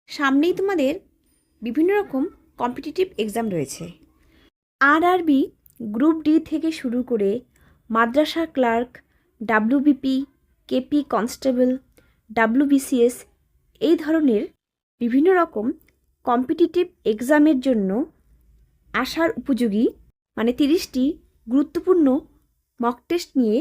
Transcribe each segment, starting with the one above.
সামনেই তোমাদের বিভিন্ন রকম কম্পিটিটিভ এক্সাম রয়েছে। আরআরবি, গ্রুপ ডি থেকে শুরু করে মাদ্রাসা clerk, WBP, KP constable, WBCS এই ধরনের বিভিন্ন রকম কম্পিটিটিভ এক্সামের জন্য আসার উপযোগী 30টি গুরুত্বপূর্ণ মক টেস্ট নিয়ে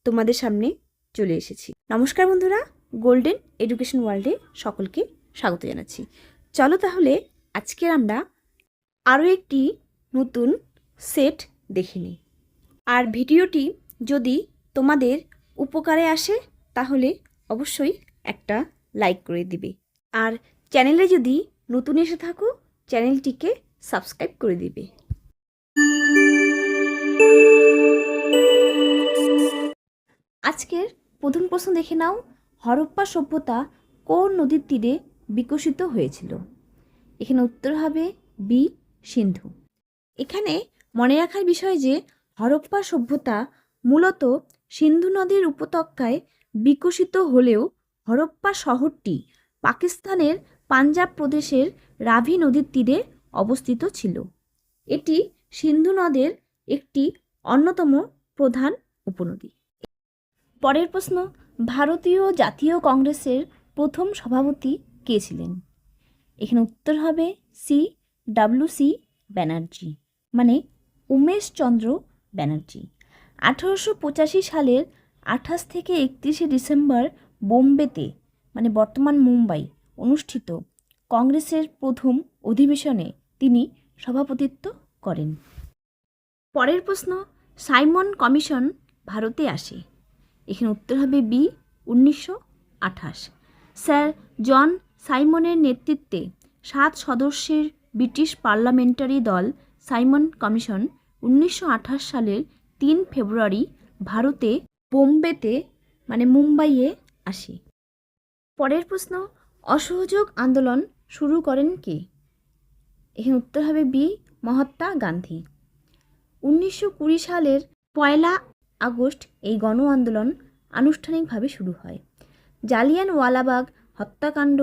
তোমাদের সামনে চলে এসেছি। নমস্কার বন্ধুরা, গোল্ডেন এডুকেশন ওয়ার্ল্ডে সকলকে স্বাগত জানাচ্ছি। চলো তাহলে আজকের আমরা আরও একটি নতুন সেট দেখে নিই। আর ভিডিওটি যদি তোমাদের উপকারে আসে তাহলে অবশ্যই একটা লাইক করে দিবে। আর চ্যানেলে যদি নতুন এসে থাকো চ্যানেলটিকে সাবস্ক্রাইব করে দিবে। আজকের প্রথম প্রশ্ন দেখে নাও, হরপ্পা সভ্যতা কোন নদীর তীরে বিকশিত হয়েছিল? এখানে উত্তর হবে বি, সিন্ধু। এখানে মনে রাখার বিষয় যে হরপ্পা সভ্যতা মূলত সিন্ধু নদীর উপত্যকায় বিকশিত হলেও হরপ্পা শহরটি পাকিস্তানের পাঞ্জাব প্রদেশের রাভি নদীর তীরে অবস্থিত ছিল। এটি সিন্ধু নদের একটি অন্যতম প্রধান উপনদী। পরের প্রশ্ন, ভারতীয় জাতীয় কংগ্রেসের প্রথম সভাপতি কে ছিলেন? এখানে উত্তর হবে সি, ডব্লিউ.সি. ব্যানার্জি, মানে উমেশচন্দ্র ব্যানার্জি। 1885 সালের 28 থেকে 31 ডিসেম্বর বোম্বেতে, বর্তমান মুম্বাই, অনুষ্ঠিত কংগ্রেসের প্রথম অধিবেশনে তিনি সভাপতিত্ব করেন। পরের প্রশ্ন, সাইমন কমিশন ভারতে আসে? এখানে উত্তর হবে বি, 1928। স্যার জন সাইমনের নেতৃত্বে 7 সদস্যের ব্রিটিশ পার্লামেন্টারি দল সাইমন কমিশন 1928 সালের 3 ফেব্রুয়ারি ভারতে বোম্বেতে মুম্বাইয়ে আসে। পরের প্রশ্ন, অসহযোগ আন্দোলন শুরু করেন কে? এখানে উত্তর হবে বি, মহাত্মা গান্ধী। 1920 সালের 1 আগস্ট এই গণ আন্দোলন আনুষ্ঠানিকভাবে শুরু হয়। জালিয়ানওয়ালাবাগ হত্যাকাণ্ড,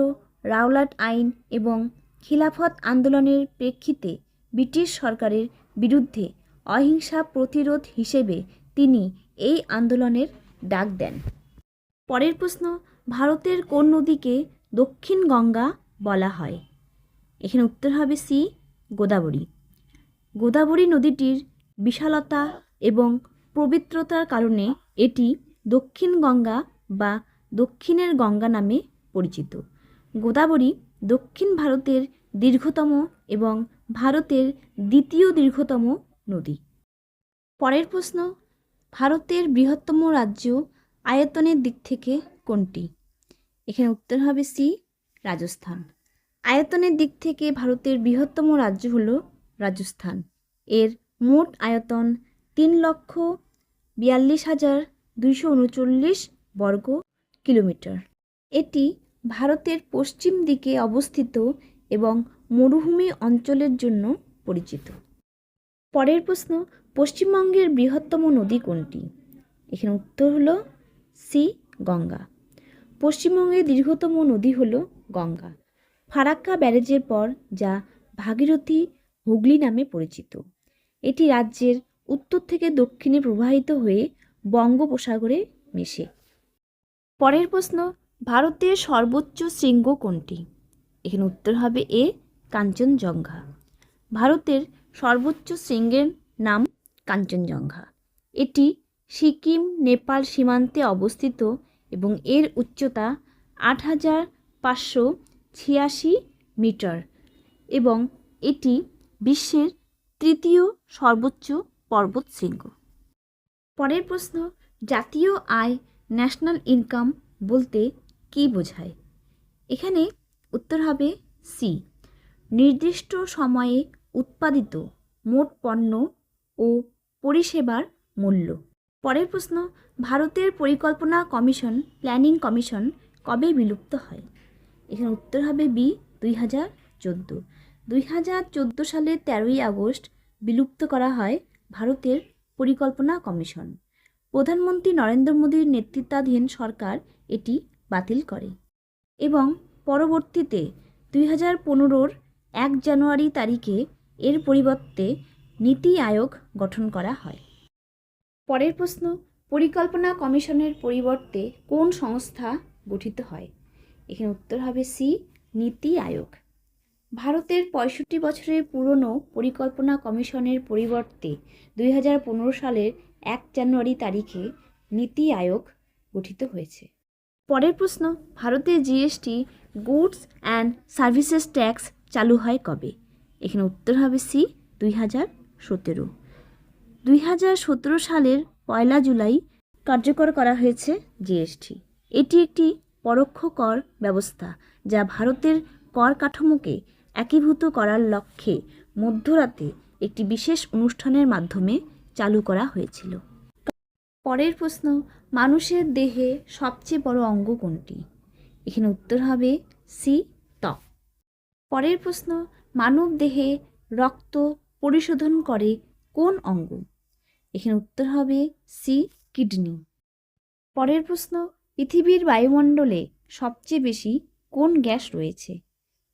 রাওলাট আইন এবং খিলাফত আন্দোলনের প্রেক্ষিতে ব্রিটিশ সরকারের বিরুদ্ধে অহিংসা প্রতিরোধ হিসেবে তিনি এই আন্দোলনের ডাক দেন। পরের প্রশ্ন, ভারতের কোন নদীকে দক্ষিণ গঙ্গা বলা হয়? এখানে উত্তর হবে সি, গোদাবরী। গোদাবরী নদীটির বিশালতা এবং পবিত্রতার কারণে এটি দক্ষিণ গঙ্গা বা দক্ষিণের গঙ্গা নামে পরিচিত। গোদাবরী দক্ষিণ ভারতের দীর্ঘতম এবং ভারতের দ্বিতীয় দীর্ঘতম নদী। পরের প্রশ্ন, ভারতের বৃহত্তম রাজ্য আয়তনের দিক থেকে কোনটি? এখানে উত্তর হবে সি, রাজস্থান। আয়তনের দিক থেকে ভারতের বৃহত্তম রাজ্য হল রাজস্থান। এর মোট আয়তন 3,42,239 বর্গ কিলোমিটার। এটি ভারতের পশ্চিম দিকে অবস্থিত এবং মরুভূমি অঞ্চলের জন্য পরিচিত। পরের প্রশ্ন, পশ্চিমবঙ্গের বৃহত্তম নদী কোনটি? এখানে উত্তর হলো সি, গঙ্গা। পশ্চিমবঙ্গের দীর্ঘতম নদী হলো গঙ্গা। ফারাক্কা ব্যারেজের পর যা ভাগীরথী হুগলি নামে পরিচিত। এটি রাজ্যের উত্তর থেকে দক্ষিণে প্রবাহিত হয়ে বঙ্গোপসাগরে মেশে। পরের প্রশ্ন, ভারতের সর্বোচ্চ শৃঙ্গ কোনটি? এখানে উত্তর হবে এ, কাঞ্চনজঙ্ঘা। ভারতের সর্বোচ্চ শৃঙ্গের নাম কাঞ্চনজঙ্ঘা। এটি সিকিম নেপাল সীমান্তে অবস্থিত এবং এর উচ্চতা 8,586 মিটার এবং এটি বিশ্বের তৃতীয় সর্বোচ্চ পর্বতশৃঙ্গ। পরের প্রশ্ন, জাতীয় আয়, ন্যাশনাল ইনকাম বলতে কী বোঝায়? এখানে উত্তর হবে সি, নির্দিষ্ট সময়ে উৎপাদিত মোট পণ্য ও পরিষেবার মূল্য। পরের প্রশ্ন, ভারতের পরিকল্পনা কমিশন, প্ল্যানিং কমিশন কবে বিলুপ্ত হয়? এখানে উত্তর হবে বি, 2014। 2014 সালের 13ই আগস্ট বিলুপ্ত করা হয় ভারতের পরিকল্পনা কমিশন। প্রধানমন্ত্রী নরেন্দ্র মোদীর নেতৃত্বাধীন সরকার এটি বাতিল করে এবং পরবর্তীতে 2015-র 1 জানুয়ারি তারিখে এর পরিবর্তে নীতি আয়োগ গঠন করা হয়। পরের প্রশ্ন, পরিকল্পনা কমিশনের পরিবর্তে কোন সংস্থা গঠিত হয়? এখানে উত্তর হবে সি, নীতি আয়োগ। ভারতের 65 বছরের পুরনো পরিকল্পনা কমিশনের পরিবর্তে 2015 সালের 1 জানুয়ারি তারিখে নীতি আয়োগ গঠিত হয়েছে। পরের প্রশ্ন, ভারতে GST goods and services tax চালু হয় কবে? এখানে উত্তর হবে সি, 2017। 2017 সালের 1 জুলাই কার্যকর করা হয়েছে জিএসটি। এটি একটি পরোক্ষ কর ব্যবস্থা যা ভারতের কর কাঠামোকে একীভূত করার লক্ষ্যে মধ্যরাতে একটি বিশেষ অনুষ্ঠানের মাধ্যমে চালু করা হয়েছিল। পরের প্রশ্ন, মানুষের দেহে সবচেয়ে বড় অঙ্গ কোনটি? এখানে উত্তর হবে সি, ত্বক। পরের প্রশ্ন, মানব দেহে রক্ত পরিশোধন করে কোন অঙ্গ? এখানে উত্তর হবে সি, কিডনি। পরের প্রশ্ন, পৃথিবীর বায়ুমণ্ডলে সবচেয়ে বেশি কোন গ্যাস রয়েছে?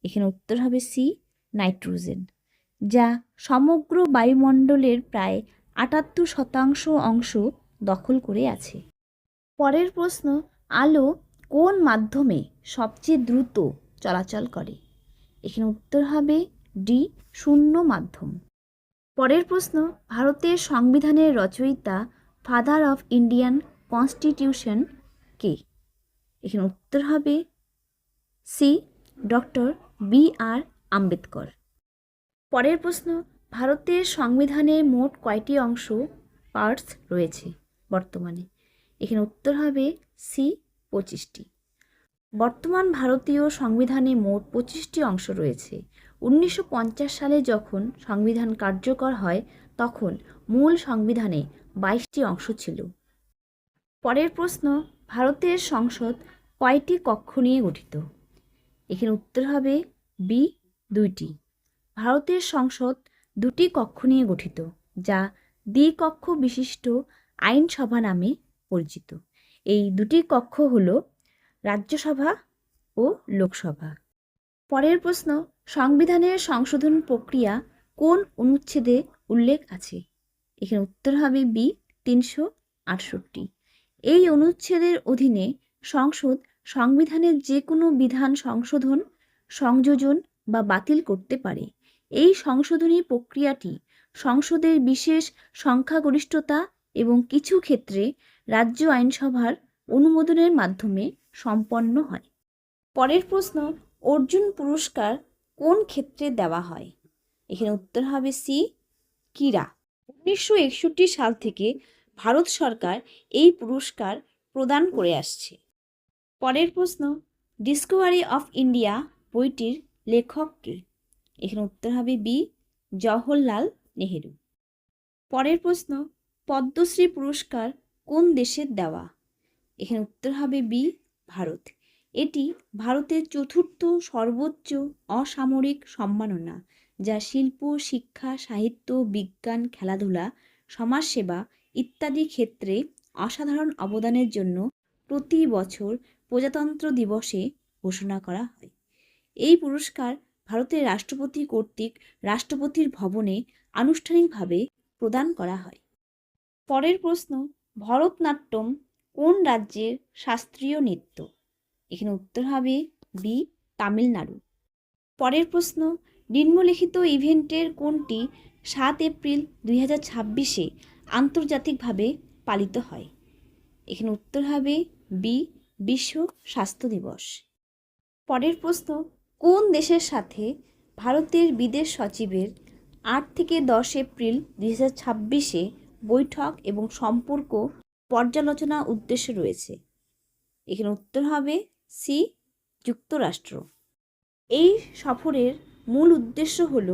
এখানে উত্তর হবে সি, নাইট্রোজেন, যা সমগ্র বায়ুমণ্ডলের প্রায় 78% অংশ দখল করে আছে। পরের প্রশ্ন, আলো কোন মাধ্যমে সবচেয়ে দ্রুত চলাচল করে? এখানে উত্তর হবে ডি, শূন্য মাধ্যম। পরের প্রশ্ন, ভারতের সংবিধানের রচয়িতা ফাদার অফ ইন্ডিয়ান কনস্টিটিউশন কে? এখানে উত্তর হবে সি, ডক্টর বি.আর. আম্বেদকর। পরের প্রশ্ন, ভারতের সংবিধানে মোট কয়টি অংশ পার্টস রয়েছে বর্তমানে? এখানে উত্তর হবে সি, 25টি। বর্তমান ভারতীয় সংবিধানে মোট 25টি অংশ রয়েছে। 1950 সালে যখন সংবিধান কার্যকর হয় তখন মূল সংবিধানে 22টি অংশ ছিল। পরের প্রশ্ন, ভারতের সংসদ কয়টি কক্ষ নিয়ে গঠিত? এখানে উত্তর হবে বি, 2টি। ভারতের সংসদ 2টি কক্ষ নিয়ে গঠিত যা দ্বিকক্ষ বিশিষ্ট আইনসভা নামে পরিচিত। এই 2টি কক্ষ হল রাজ্যসভা ও লোকসভা। পরের প্রশ্ন, সংবিধানের সংশোধন প্রক্রিয়া কোন অনুচ্ছেদে উল্লেখ আছে? এখানে উত্তর হবে বি, 368। এই অনুচ্ছেদের অধীনে সংসদ সংবিধানের যে কোনো বিধান সংশোধন, সংযোজন বা বাতিল করতে পারে। এই সংশোধনী প্রক্রিয়াটি সংসদের বিশেষ সংখ্যাগরিষ্ঠতা এবং কিছু ক্ষেত্রে রাজ্য আইনসভার অনুমোদনের মাধ্যমে সম্পন্ন হয়। পরের প্রশ্ন, অর্জুন পুরস্কার কোন ক্ষেত্রে দেওয়া হয়? এখানে উত্তর হবে সি, ক্রীড়া। 1961 সাল থেকে ভারত সরকার এই পুরস্কার প্রদান করে আসছে। পরের প্রশ্ন, ডিসকভারি অফ ইন্ডিয়া বইটির লেখক কে? এখানে উত্তর হবে বি, জওহরলাল নেহেরু। পরের প্রশ্ন, পদ্মশ্রী পুরস্কার কোন দেশের দেওয়া? এখানে উত্তর হবে বি, ভারত। এটি ভারতের 4র্থ সর্বোচ্চ অসামরিক সম্মাননা যা শিল্প, শিক্ষা, সাহিত্য, বিজ্ঞান, খেলাধুলা, সমাজসেবা ইত্যাদি ক্ষেত্রে অসাধারণ অবদানের জন্য প্রতি বছর প্রজাতন্ত্র দিবসে ঘোষণা করা হয়। এই পুরস্কার ভারতের রাষ্ট্রপতি কর্তৃক রাষ্ট্রপতির ভবনে আনুষ্ঠানিকভাবে প্রদান করা হয়। পরের প্রশ্ন, ভরতনাট্যম কোন রাজ্যের শাস্ত্রীয় নৃত্য? এখানে উত্তর হবে বি, তামিলনাড়ু। পরের প্রশ্ন, নিম্নলিখিত ইভেন্টের কোনটি 7 এপ্রিল 2026-এ আন্তর্জাতিকভাবে পালিত হয়? এখানে উত্তর হবে বি, বিশ্ব স্বাস্থ্য দিবস। পরের প্রশ্ন, কোন দেশের সাথে ভারতের বিদেশ সচিবের 8 থেকে 10 এপ্রিল 2026-এ বৈঠক এবং সম্পর্ক পর্যালোচনা উদ্দেশ্য রয়েছে? এখানে উত্তর হবে সি, যুক্তরাষ্ট্র। এই সফরের মূল উদ্দেশ্য হল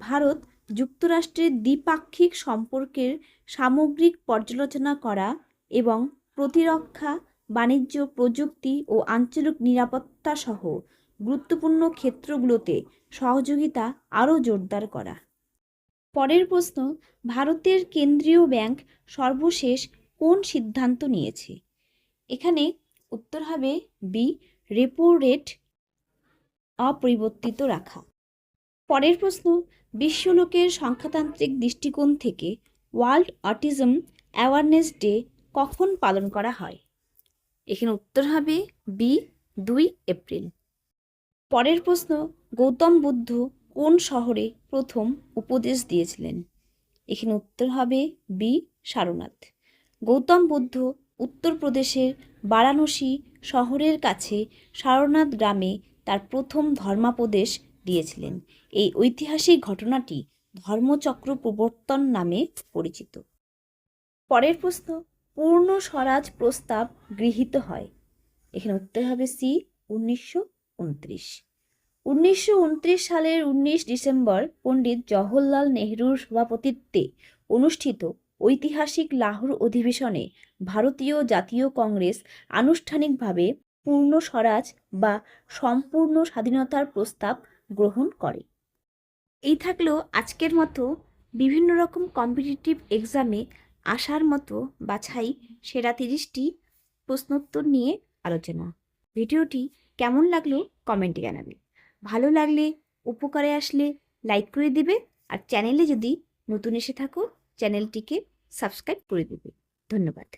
ভারত যুক্তরাষ্ট্রের দ্বিপাক্ষিক সম্পর্কের সামগ্রিক পর্যালোচনা করা এবং প্রতিরক্ষা, বাণিজ্য, প্রযুক্তি ও আঞ্চলিক নিরাপত্তা সহ গুরুত্বপূর্ণ ক্ষেত্রগুলোতে সহযোগিতা আরও জোরদার করা। পরের প্রশ্ন, ভারতের কেন্দ্রীয় ব্যাংক সর্বশেষ কোন সিদ্ধান্ত নিয়েছে? এখানে উত্তর হবে বি, রেপো রেট অপরিবর্তিত রাখা। পরের প্রশ্ন, বিশ্বলোকের সংখ্যাতান্ত্রিক দৃষ্টিকোণ থেকে ওয়ার্ল্ড অটিজম অ্যাওয়ারনেস ডে কখন পালন করা হয়? এখানে উত্তর হবে বি, 2 এপ্রিল। পরের প্রশ্ন, গৌতম বুদ্ধ কোন শহরে প্রথম উপদেশ দিয়েছিলেন? এখানে উত্তর হবে বি, সারনাথ। গৌতম বুদ্ধ উত্তরপ্রদেশের বারাণসী শহরের কাছে সারনাথ গ্রামে তার প্রথম ধর্মাপদেশ দিয়েছিলেন। এই ঐতিহাসিক ঘটনাটি ধর্মচক্র প্রবর্তন নামে পরিচিত। পরের প্রশ্ন, পূর্ণ স্বরাজ প্রস্তাব গৃহীত হয়? এখানে উত্তর হবে সি, 1929। 1929 সালের 19 ডিসেম্বর পণ্ডিত জওহরলাল নেহরুর সভাপতিত্বে অনুষ্ঠিত ঐতিহাসিক লাহোর অধিবেশনে ভারতীয় জাতীয় কংগ্রেস আনুষ্ঠানিকভাবে পূর্ণ স্বরাজ বা সম্পূর্ণ স্বাধীনতার প্রস্তাব গ্রহণ করে। এই থাকলো আজকের মতো বিভিন্ন রকম কম্পিটিটিভ এক্সামে আসার মতো বাছাই সেরা 30টি প্রশ্নোত্তর নিয়ে আলোচনা। ভিডিওটি কেমন লাগলো কমেন্টে জানাবে। ভালো লাগলে, উপকারে আসলে লাইক করে দিবে, আর চ্যানেলে যদি নতুন এসে থাকো চ্যানেলটিকে সাবস্ক্রাইব করে দেবে। ধন্যবাদ।